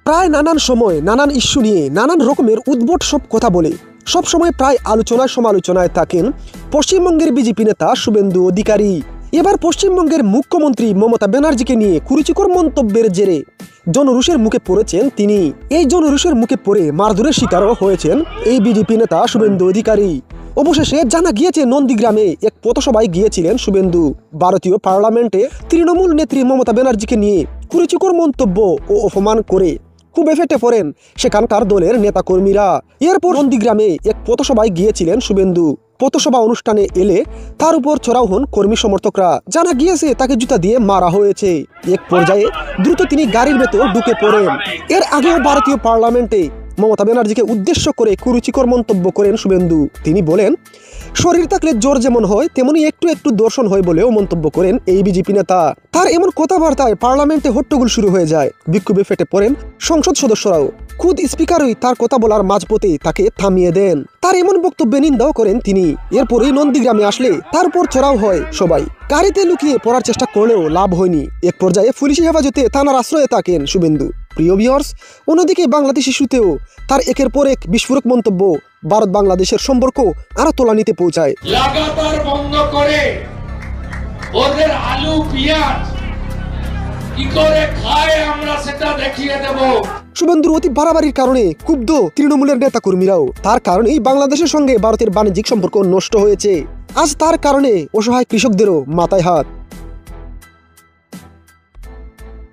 প্রায় নানান সময় নানান ইস্যু নিয়ে নানান রকমের উদ্ভট সব কথা বলে সবসময় প্রায় আলোচনায় সমালোচনায় থাকেন পশ্চিমবঙ্গের বিজেপি নেতা শুভেন্দু অধিকারী। এবার পশ্চিমবঙ্গের মুখ্যমন্ত্রী মমতা ব্যানার্জিকে নিয়ে কুরুচিকর মন্তব্যের জেরে জনরোষের মুখে পড়েছেন তিনি। এই জনরোষের মুখে পড়ে মারধরের শিকারও হয়েছেন এই বিজেপি নেতা শুভেন্দু অধিকারী। অবশেষে জানা গিয়েছে নন্দীগ্রামে এক পথসভায় গিয়েছিলেন শুভেন্দু। ভারতীয় পার্লামেন্টে তৃণমূল নেত্রী মমতা ব্যানার্জিকে নিয়ে কুরুচিকর মন্তব্য ও অপমান করে খুব ফেটে পড়েন সেখানকার দলের নেতাকর্মীরা। এরপর নন্দীগ্রামে এক পথসভায় গিয়েছিলেন শুভেন্দু। পথসভা অনুষ্ঠানে এলে তার উপর চড়াও হন কর্মী সমর্থকরা। জানা গিয়েছে তাকে জুতা দিয়ে মারা হয়েছে। এক পর্যায়ে দ্রুত তিনি গাড়ির ভেতর ঢুকে পড়েন। এর আগেও ভারতীয় পার্লামেন্টে মমতা ব্যানার্জিকে উদ্দেশ্য করে কুরুচিকর মন্তব্য করেন শুভেন্দু। তিনি বলেন, শরীর থাকলে জ্বর যেমন হয় তেমনি একটু একটু দর্শন হয় বলেও মন্তব্য করেন এই বিজেপি নেতা। তার এমন কথাবার্তায় পার্লামেন্টে হট্টগোল শুরু হয়ে যায়। বিক্ষোভে ফেটে পড়েন সংসদ সদস্যরাও। খুদ স্পিকারই তার কথা বলার মাঝপথে তাকে থামিয়ে দেন। তার এমন বক্তব্যে নিন্দাও করেন তিনি। এরপরেই নন্দীগ্রামে আসলে তার উপর চড়াও হয় সবাই। গাড়িতে লুকিয়ে পড়ার চেষ্টা করলেও লাভ হয়নি। এক পর্যায়ে পুলিশি হেফাজতে থানার আশ্রয়ে থাকেন শুভেন্দু। প্রিয় ভিউয়ার্স, অন্যদিকে বাংলাদেশ ইস্যুতেও তার একের পর এক বিস্ফোরক মন্তব্য ভারত বাংলাদেশের সম্পর্ক আরো তলানিতে পৌঁছায়। লাগাতার বন্ধ করে ওদের আলু পেঁয়াজ কি করে খায় আমরা সেটা দেখিয়ে দেব। শুভেন্দুর অতি বাড়াবাড়ির কারণে ক্ষুব্ধ তৃণমূলের নেতা কর্মীরাও। তার কারণেই বাংলাদেশের সঙ্গে ভারতের বাণিজ্যিক সম্পর্ক নষ্ট হয়েছে। আজ তার কারণে অসহায় কৃষকদেরও মাথায় হাত।